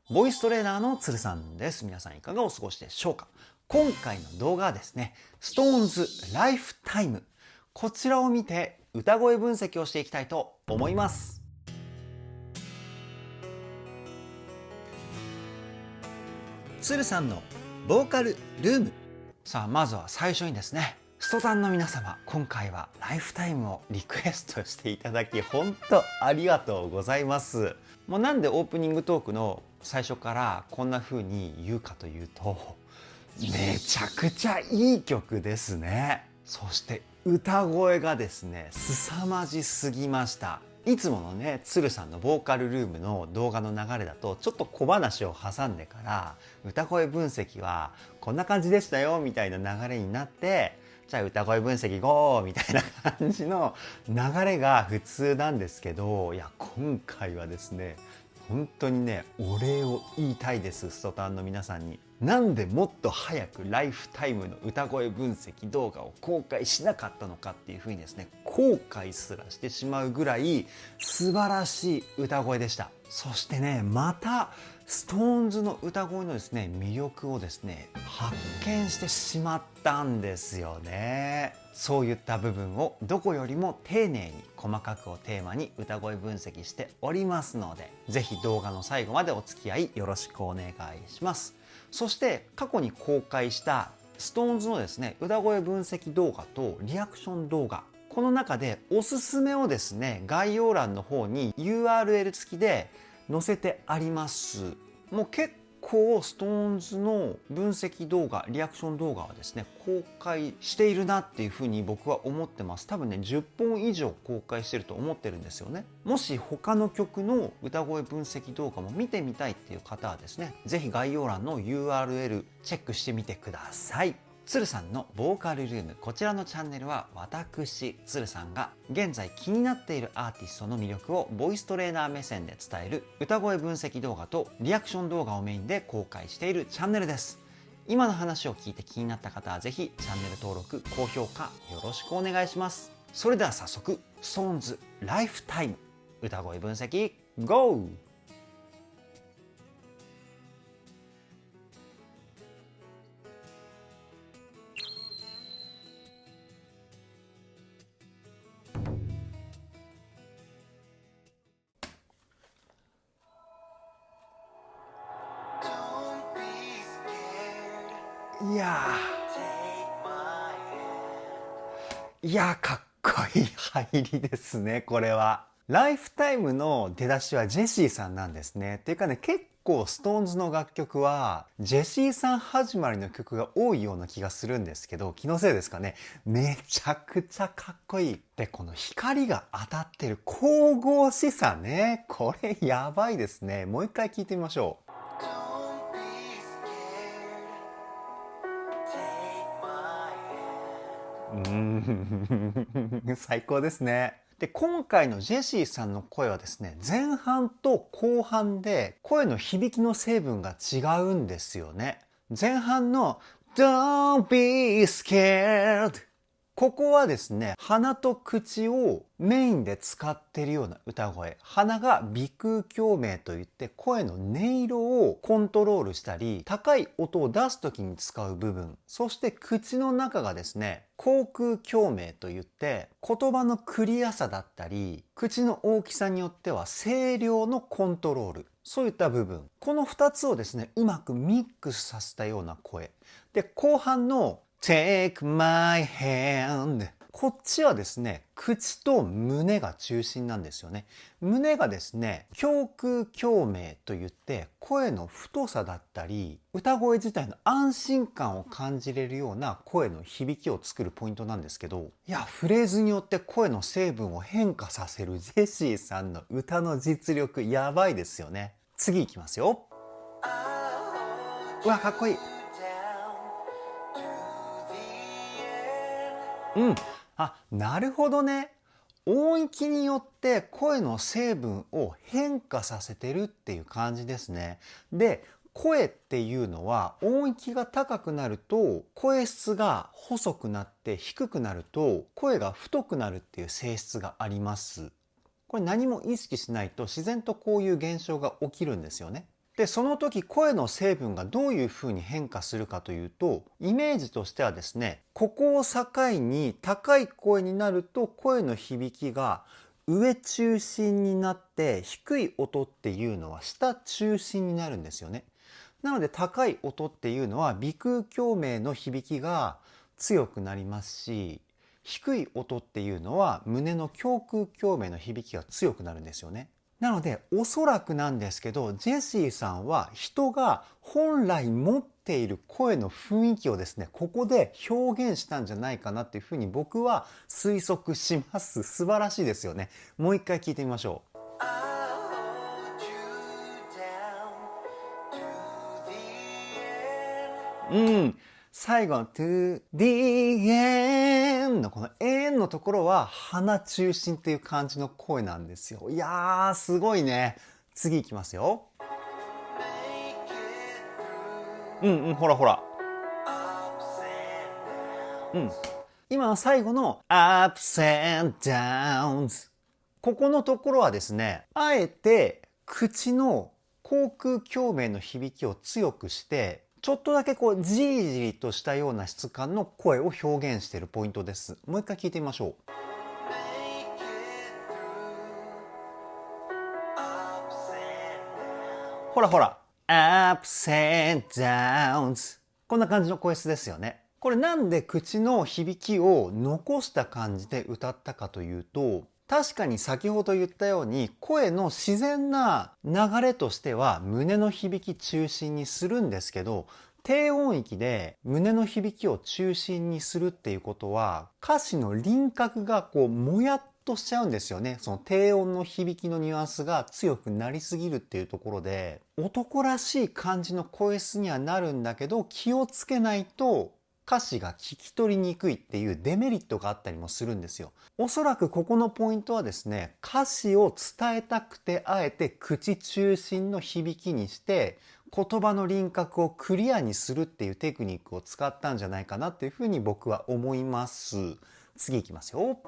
ボイストレーナーの鶴さんです。皆さんいかがお過ごしでしょうか。今回の動画はですね、SixTONESライフタイム。こちらを見て歌声分析をしていきたいと思います。鶴さんのボーカルルーム。さあ、まずは最初にですね、ストタンの皆様、今回はライフタイムをリクエストしていただき本当ありがとうございます。もうなんでオープニングトークの最初からこんな風に言うかというと、めちゃくちゃいい曲ですね。そして歌声がですね、凄まじすぎました。いつものね、鶴さんのボーカルルームの動画の流れだとちょっと小話を挟んでから歌声分析はこんな感じでしたよみたいな流れになって、じゃあ歌声分析ゴーみたいな感じの流れが普通なんですけど、いや今回はですね、本当にね、お礼を言いたいです。ストタンの皆さんになんでもっと早くライフタイムの歌声分析動画を公開しなかったのかっていうふうにですね、後悔すらしてしまうぐらい素晴らしい歌声でした。そしてね、またSixTONESの歌声のですね、魅力をですね、発見してしまったんですよね。そういった部分をどこよりも丁寧に細かくをテーマに歌声分析しておりますので、ぜひ動画の最後までお付き合いよろしくお願いします。そして過去に公開したSixTONESのですね、歌声分析動画とリアクション動画、この中でおすすめをですね、概要欄の方に URL 付きで載せてあります。もう結構SixTONESの分析動画、リアクション動画はですね、公開しているなっていうふうに僕は思ってます。多分ね、10本以上公開してると思ってるんですよね。もし他の曲の歌声分析動画も見てみたいっていう方はですね、ぜひ概要欄の URL チェックしてみてください。鶴さんのボーカルルーム、こちらのチャンネルは私鶴さんが現在気になっているアーティストの魅力をボイストレーナー目線で伝える歌声分析動画とリアクション動画をメインで公開しているチャンネルです。今の話を聞いて気になった方はぜひチャンネル登録、高評価よろしくお願いします。それでは早速 SixTONES ライフタイム歌声分析 GO!いやー、かっこいい入りですね、これは。ライフタイムの出だしはジェシーさんなんですね。っていうかね、結構SixTONESの楽曲はジェシーさん始まりの曲が多いような気がするんですけど、気のせいですかね。めちゃくちゃかっこいい。で、この光が当たってる神々しさね。これやばいですね。もう一回聞いてみましょう。最高ですね。で、今回のジェシーさんの声はですね、前半と後半で声の響きの成分が違うんですよね。前半の Don't be scared、ここはですね、鼻と口をメインで使っているような歌声。鼻が鼻腔共鳴といって声の音色をコントロールしたり、高い音を出す時に使う部分。そして口の中がですね、口腔共鳴といって言葉のクリアさだったり、口の大きさによっては声量のコントロール。そういった部分。この2つをですね、うまくミックスさせたような声。で、後半のTake my hand、 こっちはですね、口と胸が中心なんですよね。胸がですね、胸腔共鳴といって声の太さだったり歌声自体の安心感を感じれるような声の響きを作るポイントなんですけど、いや、フレーズによって声の成分を変化させるジェシーさんの歌の実力やばいですよね。次いきますよ。うわ、かっこいい。あ、なるほどね。音域によって声の成分を変化させてるっていう感じですね。で、声っていうのは音域が高くなると声質が細くなって低くなると声が太くなるっていう性質があります。これ何も意識しないと自然とこういう現象が起きるんですよね。で、その時声の成分がどういうふうに変化するかというと、イメージとしてはですね、ここを境に高い声になると声の響きが上中心になって、低い音っていうのは下中心になるんですよね。なので高い音っていうのは鼻腔共鳴の響きが強くなりますし、低い音っていうのは胸の胸腔共鳴の響きが強くなるんですよね。なのでおそらくなんですけど、ジェシーさんは人が本来持っている声の雰囲気をですね、ここで表現したんじゃないかなっていうふうに僕は推測します。素晴らしいですよね。もう一回聞いてみましょう。最後の to the end のこの end のところは鼻中心っていう感じの声なんですよ。いやー、すごいね。次いきますよ。ほらほら。今の最後の ups and downs。ここのところはですね、あえて口の口腔共鳴の響きを強くして、ちょっとだけこうじりじりとしたような質感の声を表現しているポイントです。もう一回聞いてみましょう。ほらほら。ups and downs。こんな感じの声質ですよね。これなんで口の響きを残した感じで歌ったかというと、確かに先ほど言ったように声の自然な流れとしては胸の響き中心にするんですけど、低音域で胸の響きを中心にするっていうことは歌詞の輪郭がこうもやっとしちゃうんですよね。その低音の響きのニュアンスが強くなりすぎるっていうところで、男らしい感じの声質にはなるんだけど、気をつけないと歌詞が聞き取りにくいっていうデメリットがあったりもするんですよ。おそらくここのポイントはですね、歌詞を伝えたくてあえて口中心の響きにして言葉の輪郭をクリアにするっていうテクニックを使ったんじゃないかなっていうふうに僕は思います。次いきますよ。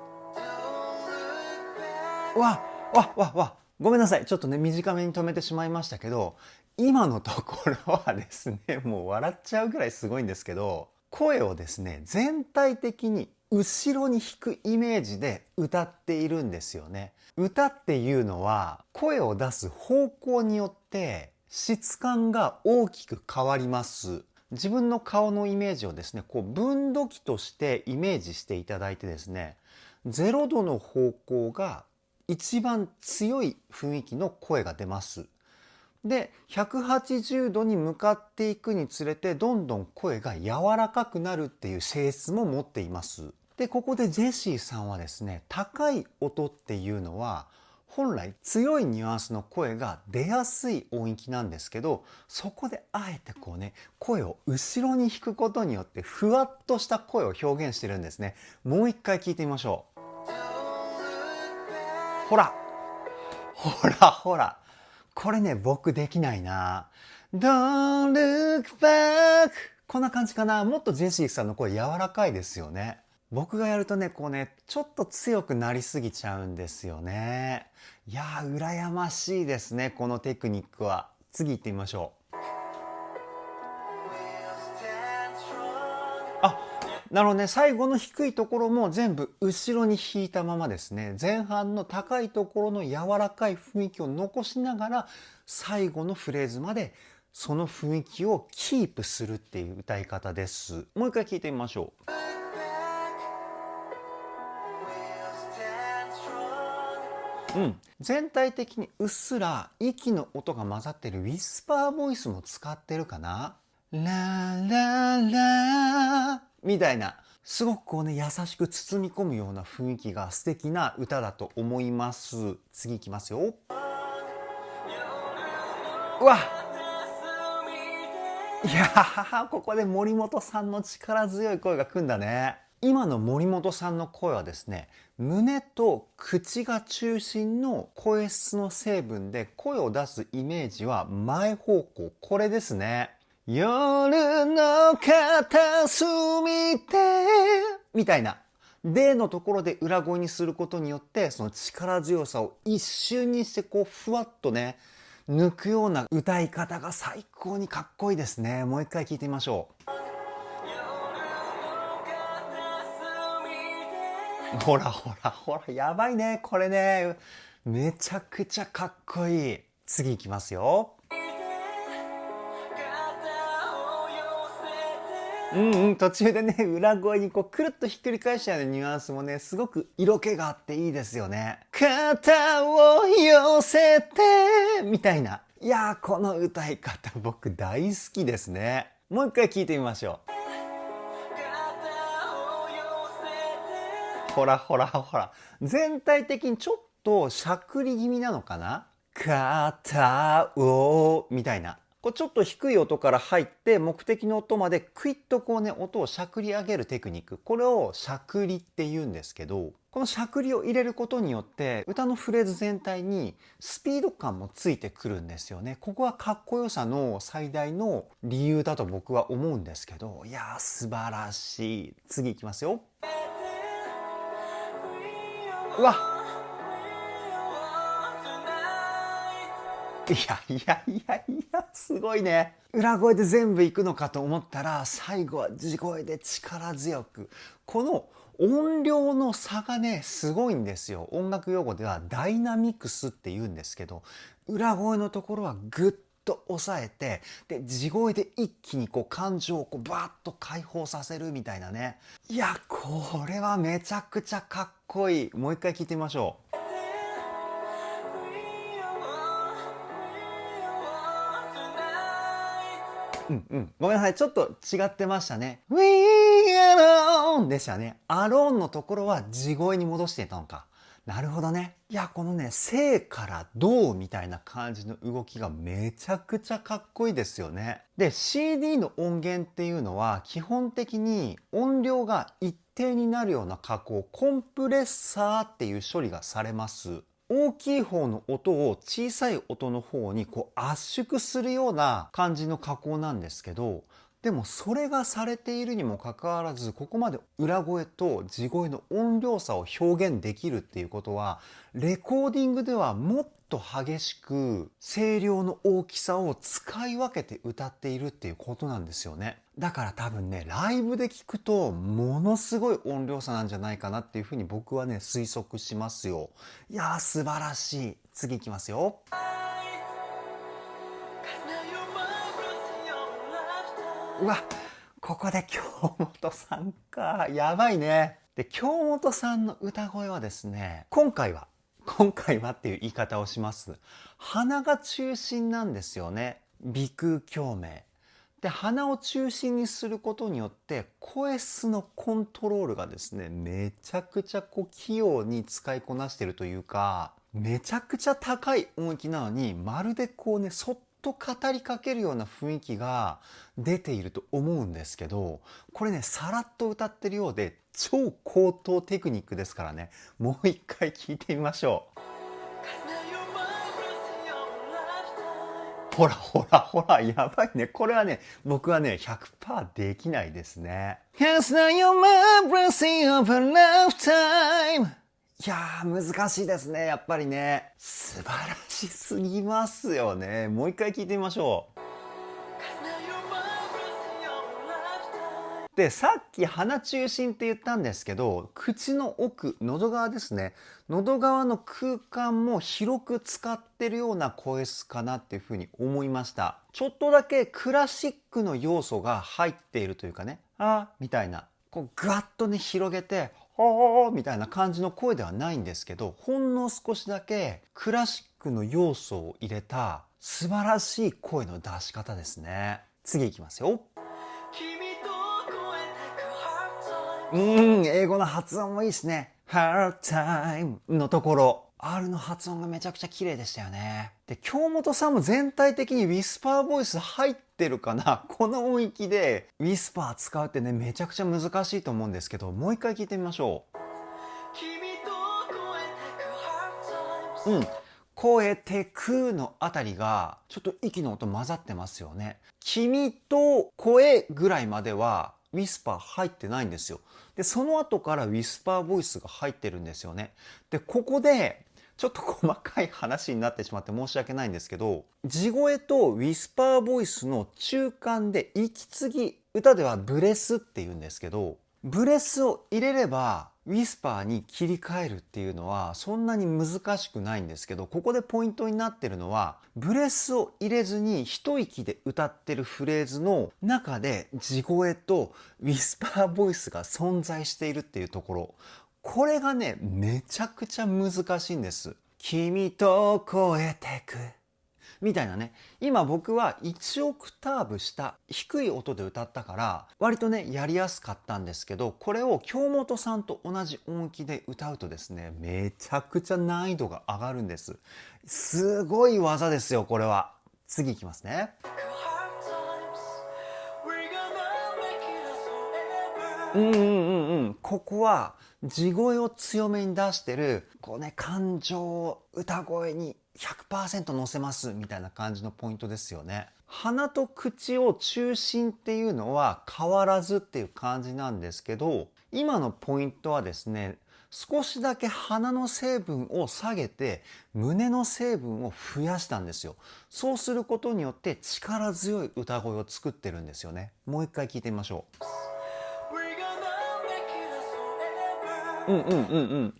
ごめんなさい。ちょっとね、短めに止めてしまいましたけど、今のところはですね、もう笑っちゃうぐらいすごいんですけど、声をですね、全体的に後ろに引くイメージで歌っているんですよね。歌っていうのは、声を出す方向によって質感が大きく変わります。自分の顔のイメージをですね、こう分度器としてイメージしていただいてですね、0度の方向が一番強い雰囲気の声が出ます。で、180度に向かっていくにつれてどんどん声が柔らかくなるっていう性質も持っています。で、ここでジェシーさんはですね、高い音っていうのは本来強いニュアンスの声が出やすい音域なんですけど、そこであえてこうね、声を後ろに引くことによってふわっとした声を表現してるんですね。もう一回聞いてみましょう。ほらほら。これね、僕できないな。Don't look back。こんな感じかな。もっとジェシーさんの声柔らかいですよね。僕がやるとね、こうね、ちょっと強くなりすぎちゃうんですよね。いやー、羨ましいですね、このテクニックは。次行ってみましょう。なので、最後の低いところも全部後ろに引いたままですね。前半の高いところの柔らかい雰囲気を残しながら、最後のフレーズまでその雰囲気をキープするっていう歌い方です。もう一回聞いてみましょう。全体的にうっすら息の音が混ざってるウィスパーボイスも使ってるかな。ラララみたいな、すごくこうね、優しく包み込むような雰囲気が素敵な歌だと思います。次いきますよ。うわ、いやー、ここで森本さんの力強い声が来んだね。今の森本さんの声はですね、胸と口が中心の声質の成分で声を出すイメージは前方向。これですね。夜の片隅でみたいな。でのところで裏声にすることによって、その力強さを一瞬にしてこうふわっとね、抜くような歌い方が最高にかっこいいですね。もう一回聞いてみましょう。ほらほらほら、やばいねこれね。めちゃくちゃかっこいい。次いきますよ。途中でね、裏声にこうくるっとひっくり返したようなニュアンスもね、すごく色気があっていいですよね。肩を寄せてみたいな。いやー、この歌い方僕大好きですね。もう一回聞いてみましょう。ほらほらほら。全体的にちょっとしゃくり気味なのかな。肩をみたいな。こうちょっと低い音から入って目的の音までクイッとこうね、音をしゃくり上げるテクニック。これをしゃくりって言うんですけど、このしゃくりを入れることによって歌のフレーズ全体にスピード感もついてくるんですよね。ここはかっこよさの最大の理由だと僕は思うんですけど、いやー素晴らしい。次いきますよ。うわっ、いやいやいやいや、すごいね。裏声で全部いくのかと思ったら、最後は地声で力強く。この音量の差がね、すごいんですよ。音楽用語ではダイナミクスって言うんですけど、裏声のところはグッと抑えて、で、地声で一気にこう感情をこうバーッと解放させるみたいなね。いや、これはめちゃくちゃかっこいい。もう一回聞いてみましょう。ごめんなさい。ちょっと違ってましたね。We alone でしたね。alone のところは地声に戻していたのか。なるほどね。いや、このね、生から動みたいな感じの動きがめちゃくちゃかっこいいですよね。で、CD の音源っていうのは基本的に音量が一定になるような加工、コンプレッサーっていう処理がされます。大きい方の音を小さい音の方にこう圧縮するような感じの加工なんですけど、でもそれがされているにもかかわらず、ここまで裏声と地声の音量差を表現できるっていうことは、レコーディングではもっと激しく声量の大きさを使い分けて歌っているっていうことなんですよね。だから多分ね、ライブで聞くとものすごい音量差なんじゃないかなっていうふうに僕はね、推測しますよ。いやー素晴らしい。次いきますよ。うわ、ここで京本さんか。やばいね。で、京本さんの歌声はですね、今回はっていう言い方をします。鼻が中心なんですよね。鼻腔共鳴。で、鼻を中心にすることによって、声質のコントロールがですね、めちゃくちゃこう器用に使いこなしてるというか、めちゃくちゃ高い音域なのに、まるでこうね、そっと語りかけるような雰囲気が出ていると思うんですけど、これね、さらっと歌ってるようで、超高等テクニックですからね、もう一回聞いてみましょう。ほらほらほら、やばいね。これはね、僕はね、100% できないですね。Cause now you're my blessing of a lifetime。いやー、難しいですね、やっぱりね。素晴らしすぎますよね。もう一回聞いてみましょう。で、さっき鼻中心って言ったんですけど、口の奥、喉側ですね。喉側の空間も広く使ってるような声質かなっていうふうに思いました。ちょっとだけクラシックの要素が入っているというかね、あーみたいな、こうガッとね広げて、おーみたいな感じの声ではないんですけど、ほんの少しだけクラシックの要素を入れた素晴らしい声の出し方ですね。次いきますよ。英語の発音もいいしね。hard time のところ。R の発音がめちゃくちゃ綺麗でしたよね。で、京本さんも全体的にウィスパーボイス入ってるかな。この音域でウィスパー使うってね、めちゃくちゃ難しいと思うんですけど、もう一回聞いてみましょう。超えてくのあたりが、ちょっと息の音混ざってますよね。君と声ぐらいまでは、ウィスパー入ってないんですよ。で、その後からウィスパーボイスが入ってるんですよね。で、ここで、ちょっと細かい話になってしまって申し訳ないんですけど、地声とウィスパーボイスの中間で息継ぎ、歌ではブレスって言うんですけど、ブレスを入れればウィスパーに切り替えるっていうのはそんなに難しくないんですけど、ここでポイントになってるのは、ブレスを入れずに一息で歌ってるフレーズの中で地声とウィスパーボイスが存在しているっていうところ。これがね、めちゃくちゃ難しいんです。君と越えてく。みたいなね。今僕は1オクターブ下、低い音で歌ったから、割とね、やりやすかったんですけど、これを京本さんと同じ音域で歌うとですね、めちゃくちゃ難易度が上がるんです。すごい技ですよ、これは。次いきますね。ここは地声を強めに出してるこうね、感情を歌声に 100% 乗せますみたいな感じのポイントですよね。鼻と口を中心っていうのは変わらずっていう感じなんですけど、今のポイントはですね、少しだけ鼻の成分を下げて胸の成分を増やしたんですよ。そうすることによって力強い歌声を作ってるんですよね。もう一回聞いてみましょう。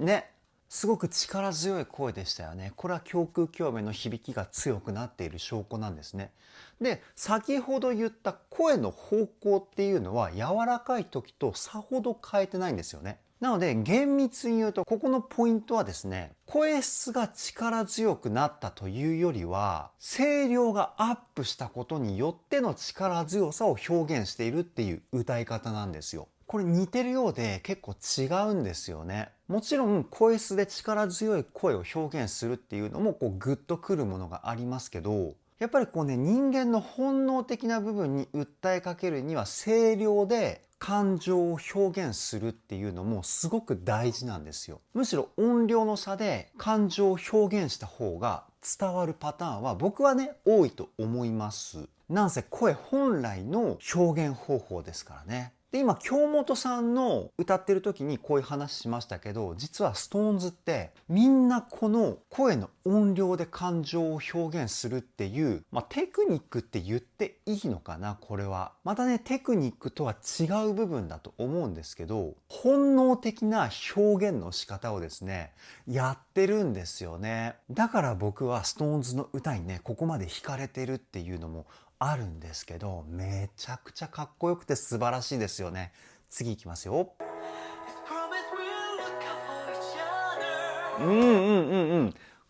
ね。すごく力強い声でしたよね。これは胸腔共鳴の響きが強くなっている証拠なんですね。で、先ほど言った声の方向っていうのは柔らかい時とさほど変えてないんですよね。なので厳密に言うと、ここのポイントはですね、声質が力強くなったというよりは、声量がアップしたことによっての力強さを表現しているっていう歌い方なんですよ。これ似てるようで結構違うんですよね。もちろん声質で力強い声を表現するっていうのもこうグッとくるものがありますけど、やっぱりこうね、人間の本能的な部分に訴えかけるには声量で感情を表現するっていうのもすごく大事なんですよ。むしろ音量の差で感情を表現した方が伝わるパターンは僕はね、多いと思います。なんせ声本来の表現方法ですからね。で、今京本さんの歌ってる時にこういう話しましたけど、実は SixTONES ってみんなこの声の音量で感情を表現するっていう、テクニックって言っていいのかな、これは。またね、テクニックとは違う部分だと思うんですけど、本能的な表現の仕方をですね、やってるんですよね。だから僕は SixTONES の歌にね、ここまで惹かれてるっていうのもあるんですけど、めちゃくちゃかっこよくて素晴らしいですよね。次いきますよ。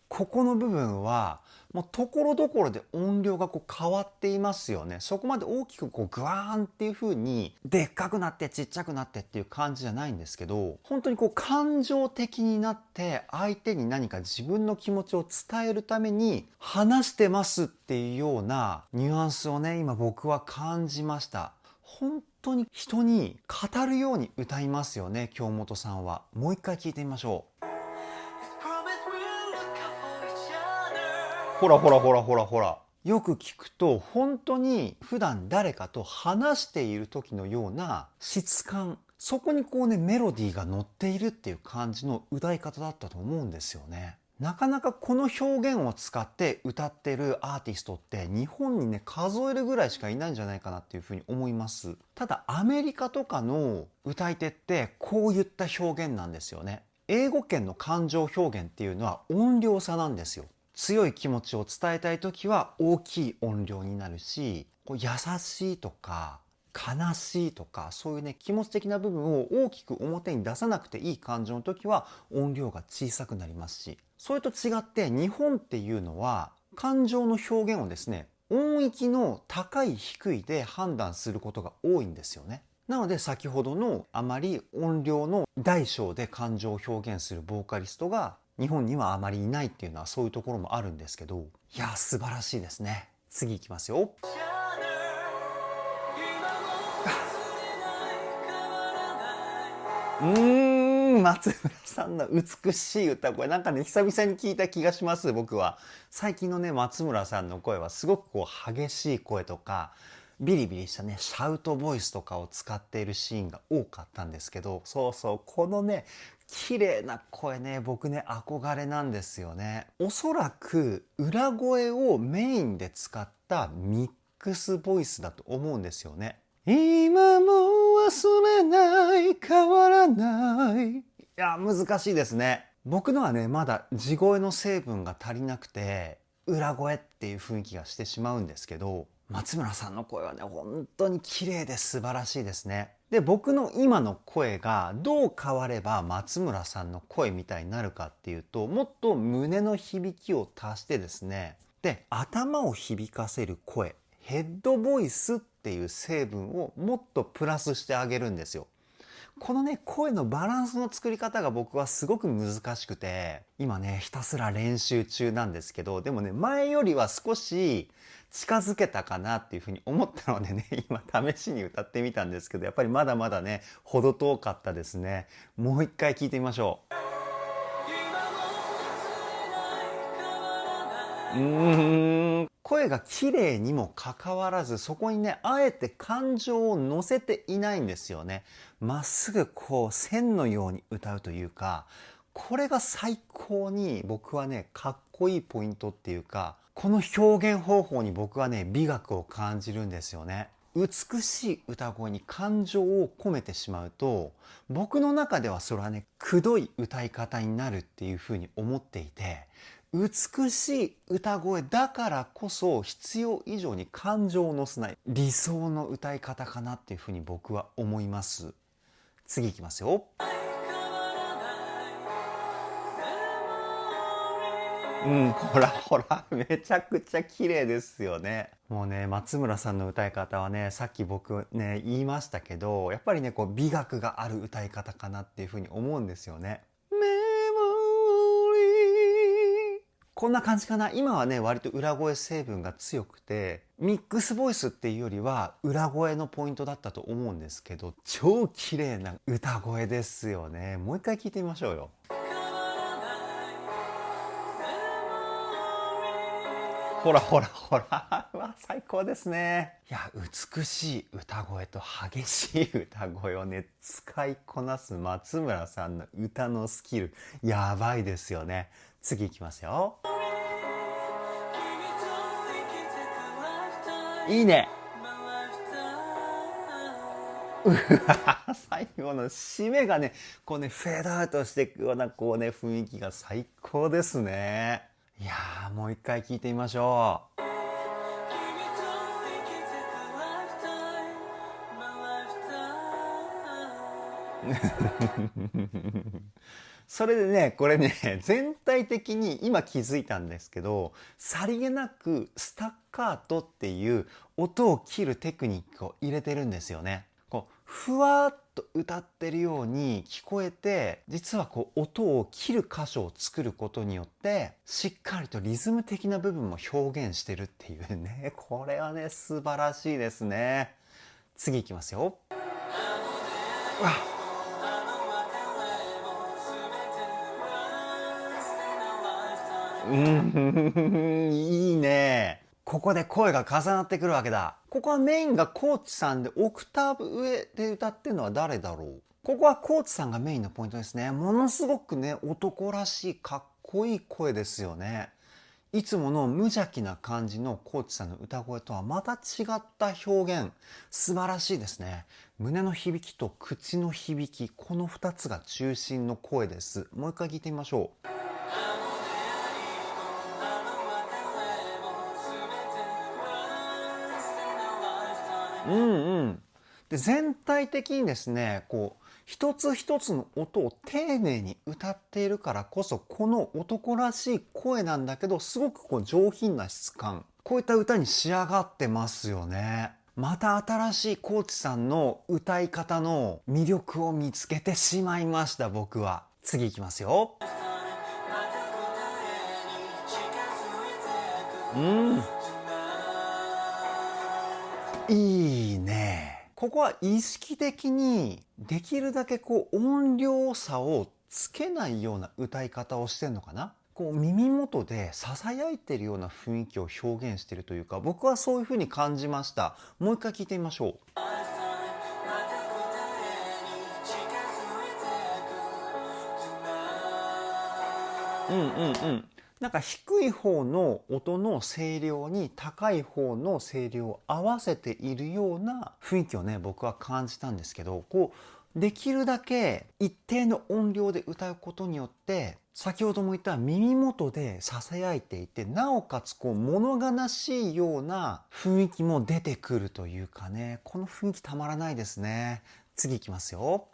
ここの部分はもうところどころで音量がこう変わっていますよね。そこまで大きくこうグワーンっていう風にでっかくなってちっちゃくなってっていう感じじゃないんですけど、本当にこう感情的になって相手に何か自分の気持ちを伝えるために話してますっていうようなニュアンスをね、今僕は感じました。本当に人に語るように歌いますよね、京本さんは。もう一回聞いてみましょう。ほらほらほらほらほら。よく聞くと本当に普段誰かと話している時のような質感、そこにこうね、メロディーが乗っているっていう感じの歌い方だったと思うんですよね。なかなかこの表現を使って歌ってるアーティストって日本にね、数えるぐらいしかいないんじゃないかなっていうふうに思います。ただアメリカとかの歌い手ってこういった表現なんですよね。英語圏の感情表現っていうのは音量差なんですよ。強い気持ちを伝えたい時は大きい音量になるし、こう優しいとか悲しいとか、そういうね、気持ち的な部分を大きく表に出さなくていい感情の時は音量が小さくなりますし、それと違って日本っていうのは感情の表現をですね、音域の高い低いで判断することが多いんですよね。なので先ほどのあまり音量の大小で感情を表現するボーカリストが日本にはあまりいないっていうのはそういうところもあるんですけど、いや素晴らしいですね。次いきますよ。松村さんの美しい歌声、なんかね、久々に聞いた気がします。僕は最近のね、松村さんの声はすごくこう激しい声とかビリビリしたね、シャウトボイスとかを使っているシーンが多かったんですけど、そうそう、このね、綺麗な声ね、僕ね、憧れなんですよね。おそらく裏声をメインで使ったミックスボイスだと思うんですよね。今も忘れない、変わらない。いや、難しいですね。僕のはね、まだ地声の成分が足りなくて、裏声っていう雰囲気がしてしまうんですけど、松村さんの声はね、本当に綺麗で素晴らしいですね。で、僕の今の声がどう変われば松村さんの声みたいになるかっていうと、もっと胸の響きを足してですね、で、頭を響かせる声、ヘッドボイスっていう成分をもっとプラスしてあげるんですよ。このね、声のバランスの作り方が僕はすごく難しくて、今ね、ひたすら練習中なんですけど、でもね、前よりは少し近づけたかなっていうふうに思ったのでね、今試しに歌ってみたんですけど、やっぱりまだまだね、程遠かったですね。もう一回聞いてみましょう。声が綺麗にもかかわらず、そこにね、あえて感情を乗せていないんですよね。まっすぐこう線のように歌うというか、これが最高に僕はね、かっこいいポイントっていうか、この表現方法に僕はね、美学を感じるんですよね。美しい歌声に感情を込めてしまうと、僕の中ではそれはね、くどい歌い方になるっていうふうに思っていて、美しい歌声だからこそ必要以上に感情を乗せない理想の歌い方かなっていうふうに僕は思います。次いきますよ。ほらほら、めちゃくちゃ綺麗ですよね。もうね、松村さんの歌い方はね、さっき僕ね、言いましたけど、やっぱりね、こう美学がある歌い方かなっていうふうに思うんですよね。メモリー。こんな感じかな。今はね、割と裏声成分が強くて、ミックスボイスっていうよりは裏声のポイントだったと思うんですけど、超綺麗な歌声ですよね。もう一回聞いてみましょうよ。ほらほらほら。うわ、最高ですね。いや、美しい歌声と激しい歌声をね、使いこなす松村さんの歌のスキル、やばいですよね。次いきますよ。いいね。最後の締めがね、こうね、フェードアウトしていくような、こうね、雰囲気が最高ですね。いやー、もう一回聞いてみましょう。それでね、これね、全体的に今気づいたんですけど、さりげなくスタッカートっていう音を切るテクニックを入れてるんですよね。こう、ふわーっと歌ってるように聞こえて、実はこう、音を切る箇所を作ることによって、しっかりとリズム的な部分も表現してるっていうね、これはね、素晴らしいですね。次いきますよ。うわ、いいね。ここで声が重なってくるわけだ。ここはメインがコーチさんでオクターブ上で歌ってるのは誰だろう。ここはコーチさんがメインのポイントですね。ものすごくね、男らしいかっこいい声ですよね。いつもの無邪気な感じのコーチさんの歌声とはまた違った表現。素晴らしいですね。胸の響きと口の響き、この2つが中心の声です。もう一回聞いてみましょう。で、全体的にですね、こう、一つ一つの音を丁寧に歌っているからこそ、この男らしい声なんだけど、すごくこう上品な質感。こういった歌に仕上がってますよね。また新しいコーチさんの歌い方の魅力を見つけてしまいました、僕は。次いきますよ。いいね。ここは意識的にできるだけこう音量差をつけないような歌い方をしてんのかな。こう耳元で囁いてるような雰囲気を表現してるというか、僕はそういう風に感じました。もう一回聞いてみましょう。なんか低い方の音の声量に高い方の声量を合わせているような雰囲気をね、僕は感じたんですけど、こうできるだけ一定の音量で歌うことによって、先ほども言った耳元で囁いていて、なおかつこう物悲しいような雰囲気も出てくるというかね、この雰囲気たまらないですね。次いきますよ。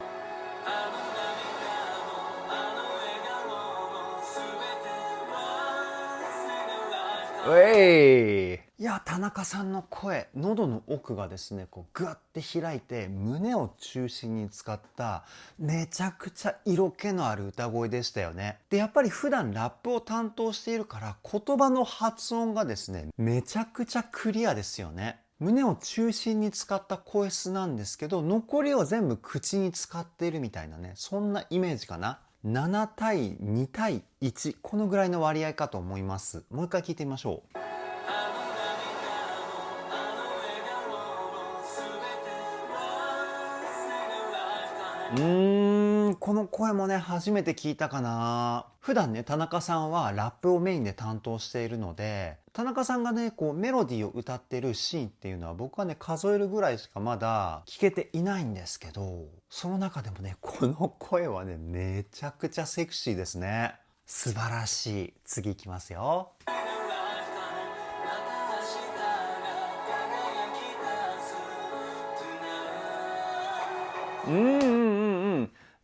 いや、田中さんの声、喉の奥がですね、こうグワッて開いて胸を中心に使っためちゃくちゃ色気のある歌声でしたよね。で、やっぱり普段ラップを担当しているから言葉の発音がですね、めちゃくちゃクリアですよね。胸を中心に使った声質なんですけど、残りを全部口に使っているみたいなね、そんなイメージかな。7対2対1、このぐらいの割合かと思います。もう一回聞いてみましょう。この声もね、初めて聞いたかな。普段ね、田中さんはラップをメインで担当しているので、田中さんがね、こうメロディーを歌ってるシーンっていうのは僕はね、数えるぐらいしかまだ聞けていないんですけど、その中でもね、この声はね、めちゃくちゃセクシーですね。素晴らしい。次いきますよ。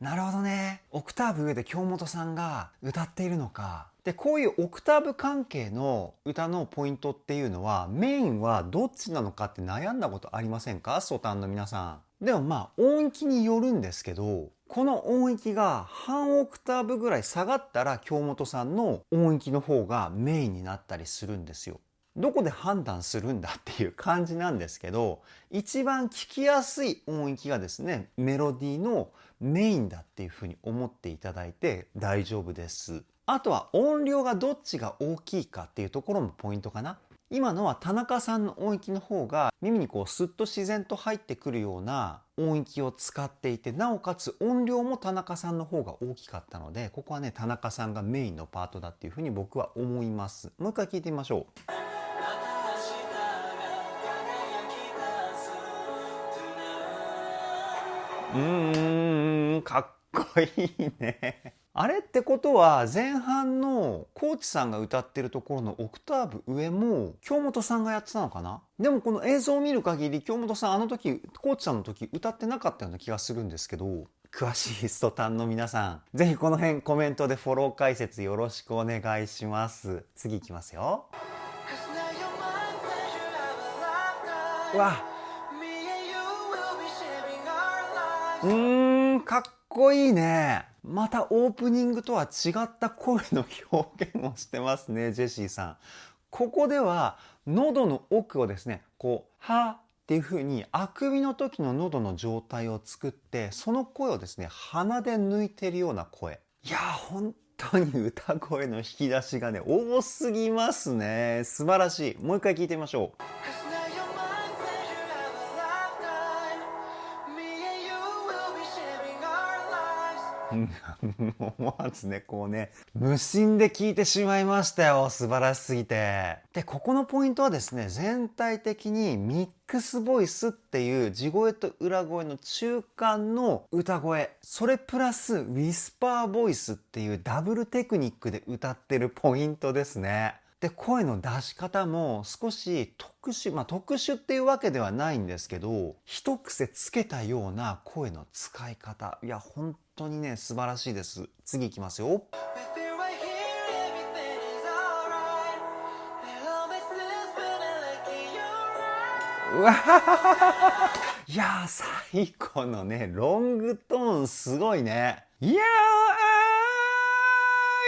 なるほどね。オクターブ上で京本さんが歌っているのか。で、こういうオクターブ関係の歌のポイントっていうのは、メインはどっちなのかって悩んだことありませんか？ソタンの皆さん。でもまあ、音域によるんですけど、この音域が半オクターブぐらい下がったら、京本さんの音域の方がメインになったりするんですよ。どこで判断するんだっていう感じなんですけど、一番聞きやすい音域がですね、メロディーのメインだっていうふうに思っていただいて大丈夫です。あとは音量がどっちが大きいかっていうところもポイントかな。今のは田中さんの音域の方が耳にこうスッと自然と入ってくるような音域を使っていて、なおかつ音量も田中さんの方が大きかったので、ここはね、田中さんがメインのパートだっていうふうに僕は思います。もう一回聞いてみましょう。かっこいいね。あれってことは前半のコーチさんが歌ってるところのオクターブ上も京本さんがやってたのかな。でもこの映像を見る限り京本さんあの時コーチさんの時歌ってなかったような気がするんですけど、詳しいストタンの皆さんぜひこの辺コメントでフォロー解説よろしくお願いします。次いきますよ。うわかっこいいね。またオープニングとは違った声の表現をしてますね、ジェシーさん。ここでは喉の奥をですね、こう、はっていう風にあくびの時の喉の状態を作って、その声をですね、鼻で抜いてるような声。いやー、本当に歌声の引き出しがね、多すぎますね。素晴らしい。もう一回聞いてみましょう。思わずね、こうね、無心で聞いてしまいましたよ。素晴らしすぎて。で、ここのポイントはですね、全体的にミックスボイスっていう地声と裏声の中間の歌声、それプラスウィスパーボイスっていうダブルテクニックで歌ってるポイントですね。で、声の出し方も少し特殊、特殊っていうわけではないんですけど、一癖つけたような声の使い方。いや、本当にね、素晴らしいです。次いきますよ。うわいや最後のね、ロングトーンすごいね。いや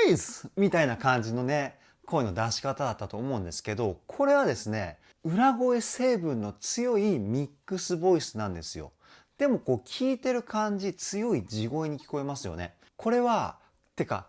ーみたいな感じのね、声の出し方だったと思うんですけど、これはですね、裏声成分の強いミックスボイスなんですよ。でもこう聞いてる感じ強い地声に聞こえますよね。これは、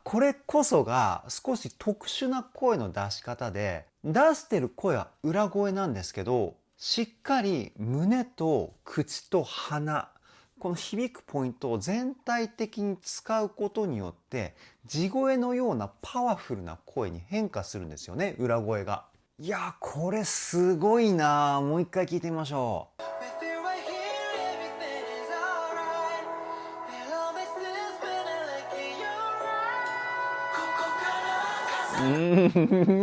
これこそが少し特殊な声の出し方で、出してる声は裏声なんですけど、しっかり胸と口と鼻、この響くポイントを全体的に使うことによって地声のようなパワフルな声に変化するんですよね、裏声が。いやこれすごいな。もう一回聞いてみましょう。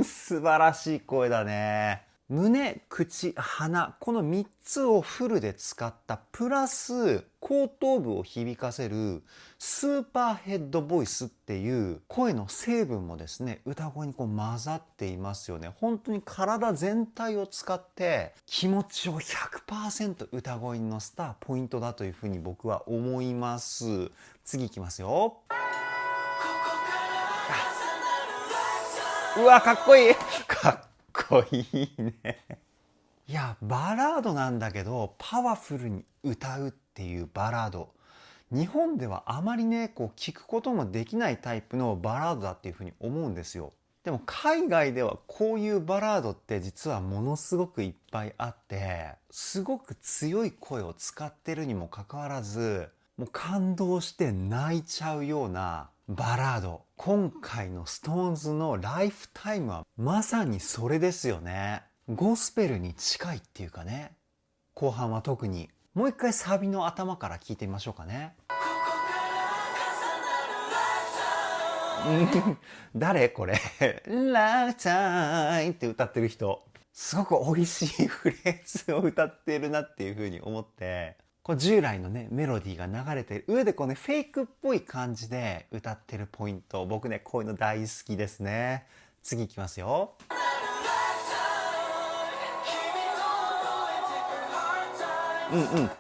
素晴らしい声だね。胸、口、鼻、この3つをフルで使ったプラス後頭部を響かせるスーパーヘッドボイスっていう声の成分もですね、歌声にこう混ざっていますよね。本当に体全体を使って気持ちを 100% 歌声に乗せたポイントだというふうに僕は思います。次いきますよ。うわかっこいいかっこいいね。いやバラードなんだけどパワフルに歌うっていうバラード、日本ではあまりねこう聞くこともできないタイプのバラードだっていうふうに思うんですよ。でも海外ではこういうバラードって実はものすごくいっぱいあって、すごく強い声を使ってるにもかかわらずもう感動して泣いちゃうようなバラード。今回の SixTONES のライフタイムはまさにそれですよね。ゴスペルに近いっていうかね。後半は特に。もう一回サビの頭から聞いてみましょうかね。誰これライフタイムって歌ってる人、すごく美味しいフレーズを歌ってるなっていう風に思って、こう従来のねメロディーが流れてる上でこうねフェイクっぽい感じで歌ってるポイント、僕ねこういうの大好きですね。次いきますよ。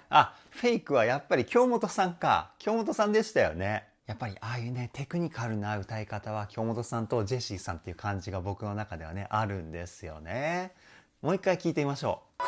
あ、フェイクはやっぱり京本さんか。京本さんでしたよね。やっぱりああいうねテクニカルな歌い方は京本さんとジェシーさんっていう感じが僕の中ではねあるんですよね。もう一回聞いてみましょう。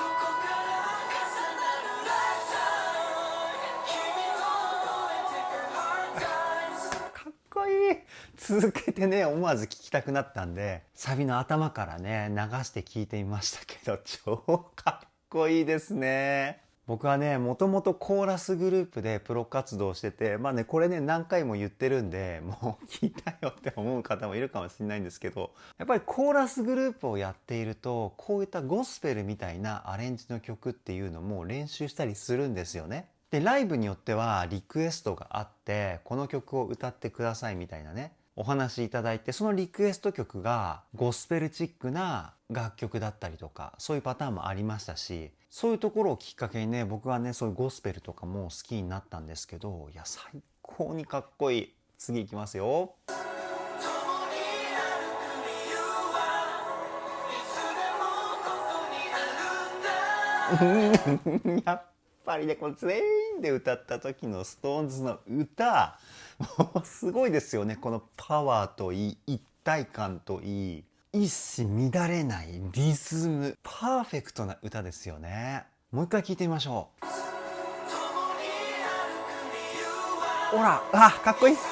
かっこいい。続けてね思わず聞きたくなったんでサビの頭からね流して聞いてみましたけど、超かっこいいですね。僕はねもともとコーラスグループでプロ活動してて、まあねこれね何回も言ってるんでもう聞いたよって思う方もいるかもしれないんですけど、やっぱりコーラスグループをやっているとこういったゴスペルみたいなアレンジの曲っていうのも練習したりするんですよね。でライブによってはリクエストがあってこの曲を歌ってくださいみたいなねお話いただいて、そのリクエスト曲がゴスペルチックな楽曲だったりとかそういうパターンもありましたし、そういうところをきっかけにね僕はねそういうゴスペルとかも好きになったんですけど、いや最高にかっこいい。次いきますよ。やっぱりねこの全員で歌った時の SixTONES の歌もうすごいですよね。このパワーといい一体感といい一糸乱れないリズム、パーフェクトな歌ですよね。もう一回聞いてみましょう。ほらかっこいいっす。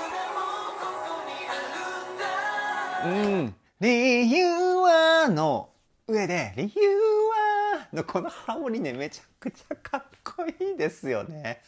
理由はの上で理由はのこのハモリねめちゃくちゃかっこいいですよね。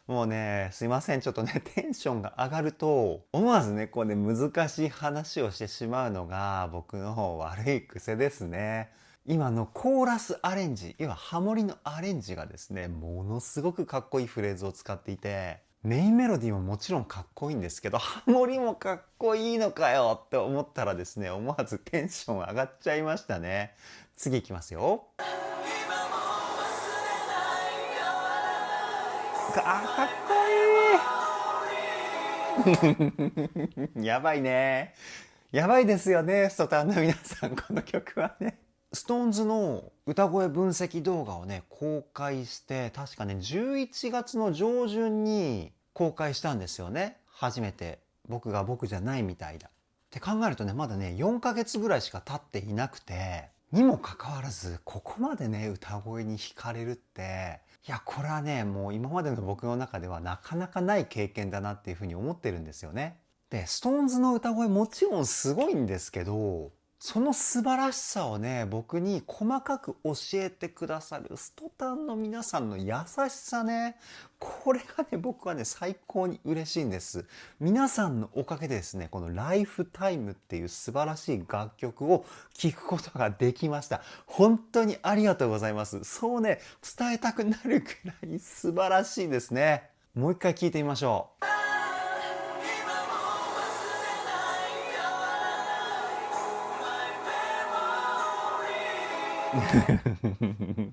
もうねすいませんちょっとねテンションが上がると思わずねこうね難しい話をしてしまうのが僕の悪い癖ですね。今のコーラスアレンジ、要はハモリのアレンジがですねものすごくかっこいいフレーズを使っていて、メインメロディーももちろんかっこいいんですけどハモリもかっこいいのかよって思ったらですね思わずテンション上がっちゃいましたね。次いきますよ。かっこいいやばいね。やばいですよね、ストタンの皆さんこの曲はね。SixTONES の歌声分析動画をね公開して確かね11月の上旬に公開したんですよね。初めて僕が僕じゃないみたいだって考えるとねまだね4ヶ月ぐらいしか経っていなくてにもかかわらずここまでね歌声に惹かれるって、いやこれはねもう今までの僕の中ではなかなかない経験だなっていうふうに思ってるんですよね。で SixTONES の歌声もちろんすごいんですけど、その素晴らしさをね、僕に細かく教えてくださるストタンの皆さんの優しさね。これがね、僕はね、最高に嬉しいんです。皆さんのおかげでですね、このライフタイムっていう素晴らしい楽曲を聴くことができました。本当にありがとうございます。そうね、伝えたくなるくらい素晴らしいですね。もう一回聴いてみましょう。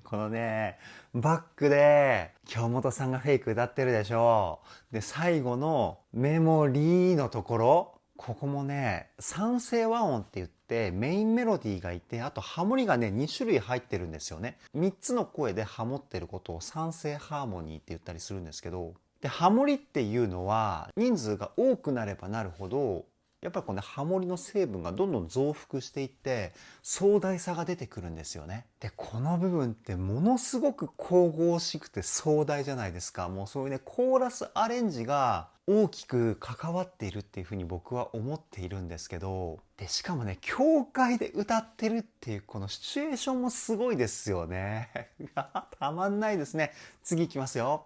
このね、バックで京本さんがフェイク歌ってるでしょ。で、最後のメモリーのところ、ここもね、三声和音って言ってメインメロディーがいて、あとハモリがね、2種類入ってるんですよね。3つの声でハモってることを三声ハーモニーって言ったりするんですけど、で、ハモリっていうのは人数が多くなればなるほど、やっぱりこのハモリの成分がどんどん増幅していって壮大さが出てくるんですよね。で、この部分ってものすごく神々しくて壮大じゃないですか。もうそういうね、コーラスアレンジが大きく関わっているっていうふうに僕は思っているんですけど、で、しかもね、教会で歌ってるっていうこのシチュエーションもすごいですよね。たまんないですね。次いきますよ。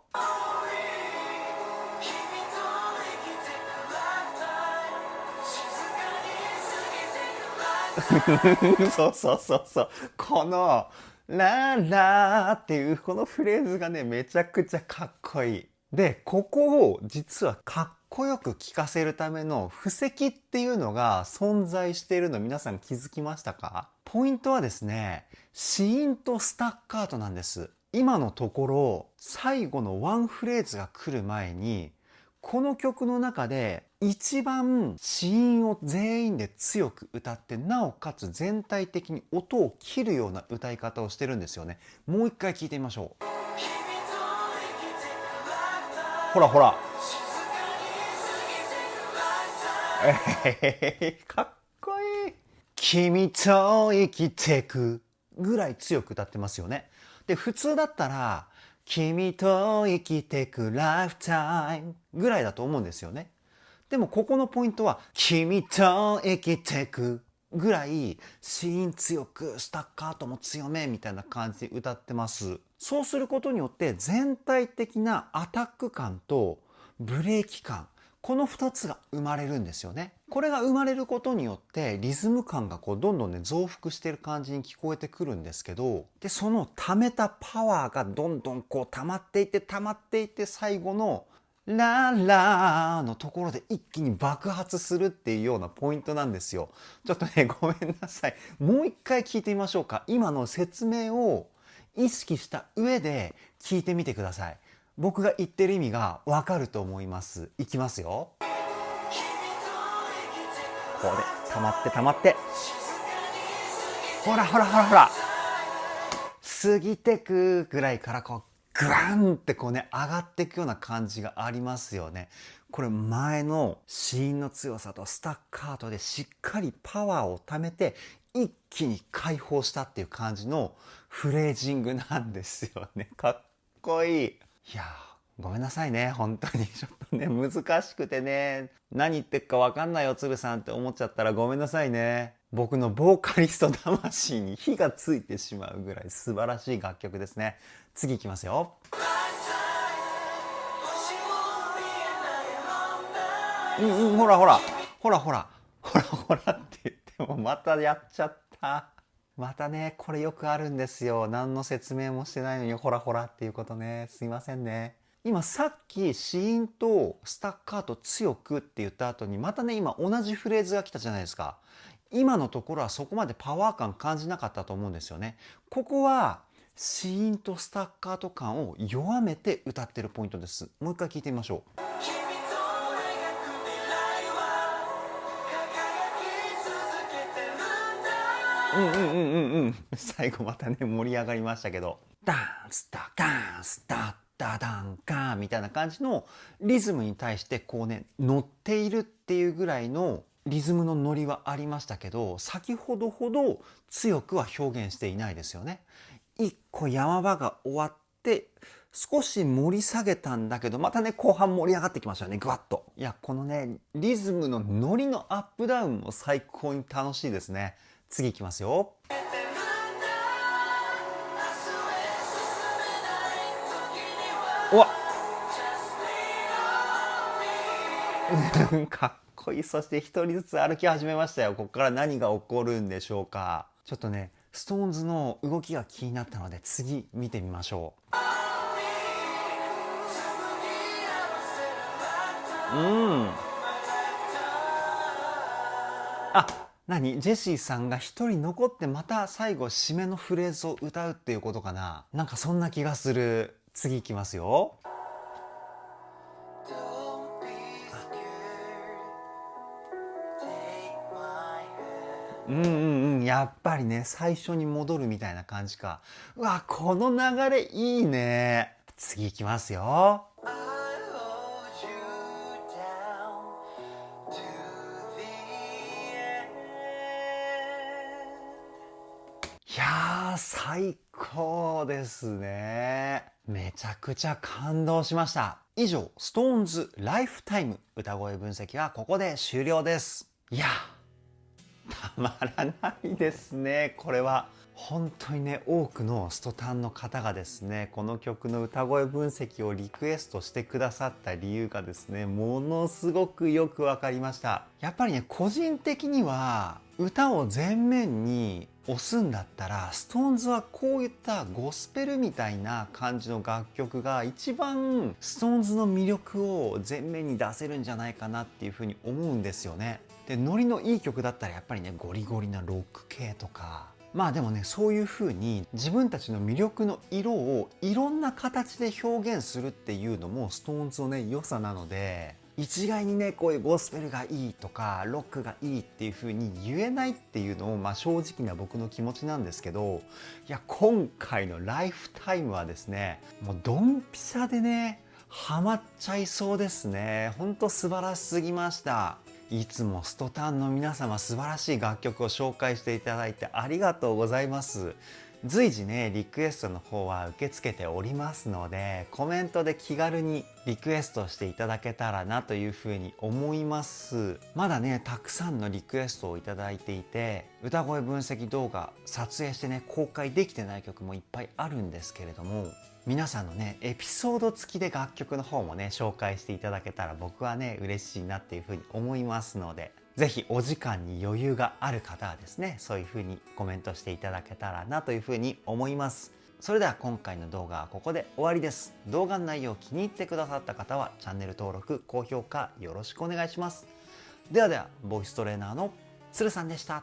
そうそうそうそう。この、ラーラーっていうこのフレーズがね、めちゃくちゃかっこいい。で、ここを実はかっこよく聴かせるための布石っていうのが存在しているの皆さん気づきましたか？ポイントはですね、子音とスタッカートなんです。今のところ、最後のワンフレーズが来る前に、この曲の中で一番子音を全員で強く歌って、なおかつ全体的に音を切るような歌い方をしてるんですよね。もう一回聞いてみましょう。ほらほら。かっこいい。君と生きてくぐらい強く歌ってますよね。で、普通だったら君と生きてくライフタイムぐらいだと思うんですよね。でもここのポイントは君と生きてくぐらい子音強くスタッカートも強めみたいな感じで歌ってます。そうすることによって全体的なアタック感とブレーキ感、この2つが生まれるんですよね。これが生まれることによってリズム感がこうどんどんね増幅している感じに聞こえてくるんですけど、でその溜めたパワーがどんどんこう溜まっていって溜まっていって、最後のラーラーのところで一気に爆発するっていうようなポイントなんですよ。ちょっとね、ごめんなさい。もう一回聞いてみましょうか。今の説明を意識した上で聞いてみてください。僕が言ってる意味がわかると思います。いきますよ。これ、溜まって溜まって。ほらほらほらほら。過ぎてくぐらいからこう、グワンってこうね、上がっていくような感じがありますよね。これ前の子音の強さとスタッカートでしっかりパワーを貯めて、一気に解放したっていう感じのフレージングなんですよね。かっこいい。いやー、ごめんなさいね。本当にちょっとね、難しくてね、何言ってっかわかんないよ、つるさんって思っちゃったらごめんなさいね。僕のボーカリスト魂に火がついてしまうぐらい素晴らしい楽曲ですね。次いきますよ。ほらほら、ほらほら、ほらほらって言ってもまたやっちゃった。またね、これよくあるんですよ。何の説明もしてないのにほらほらっていうことね。すいませんね。今さっき子音とスタッカート強くって言った後にまたね、今同じフレーズが来たじゃないですか。今のところはそこまでパワー感感じなかったと思うんですよね。ここは子音とスタッカート感を弱めて歌ってるポイントです。もう一回聞いてみましょう。最後またね、盛り上がりましたけど。ダンスタダンスタダダンカーみたいな感じのリズムに対してこうね、乗っているっていうぐらいのリズムのノリはありましたけど、先ほどほど強くは表現していないですよね。一個山場が終わって少し盛り下げたんだけど、またね後半盛り上がってきましたよね、グワッと。いや、このねリズムのノリのアップダウンも最高に楽しいですね。次いきますよ。うわかっこいい。そして一人ずつ歩き始めましたよ。ここから何が起こるんでしょうか。ちょっとね、ストーンズの動きが気になったので次見てみましょう。何ジェシーさんが一人残ってまた最後締めのフレーズを歌うっていうことかな。なんかそんな気がする。次いきますよ。やっぱりね、最初に戻るみたいな感じか。うわ、この流れいいね。次いきますよ。いやー、最高ですね。めちゃくちゃ感動しました。以上、SixTONESライフタイム歌声分析はここで終了です。いや、たまらないですね。これは本当にね、多くのストタンの方がですね、この曲の歌声分析をリクエストしてくださった理由がですね、ものすごくよくわかりました。やっぱりね、個人的には歌を前面に押すんだったら、SixTONESはこういったゴスペルみたいな感じの楽曲が一番SixTONESの魅力を前面に出せるんじゃないかなっていうふうに思うんですよね。で、ノリのいい曲だったらやっぱりね、ゴリゴリなロック系とか、まあでもね、そういう風に自分たちの魅力の色をいろんな形で表現するっていうのもSixTONESのね、良さなので、一概にね、こういうゴスペルがいいとかロックがいいっていう風に言えないっていうのも、まあ正直な僕の気持ちなんですけど、いや、今回のライフタイムはですね、もうドンピシャでね、ハマっちゃいそうですね。ほんと素晴らしすぎました。いつもストタンの皆様、素晴らしい楽曲を紹介していただいてありがとうございます。随時ね、リクエストの方は受け付けておりますので、コメントで気軽にリクエストしていただけたらなというふうに思います。まだね、たくさんのリクエストをいただいていて、歌声分析動画撮影してね、公開できてない曲もいっぱいあるんですけれども、皆さんのね、エピソード付きで楽曲の方もね、紹介していただけたら僕はね、嬉しいなっていうふうに思いますので、ぜひお時間に余裕がある方はですね、そういうふうにコメントしていただけたらなというふうに思います。それでは今回の動画はここで終わりです。動画の内容を気に入ってくださった方はチャンネル登録、高評価よろしくお願いします。ではでは、ボイストレーナーのつるさんでした。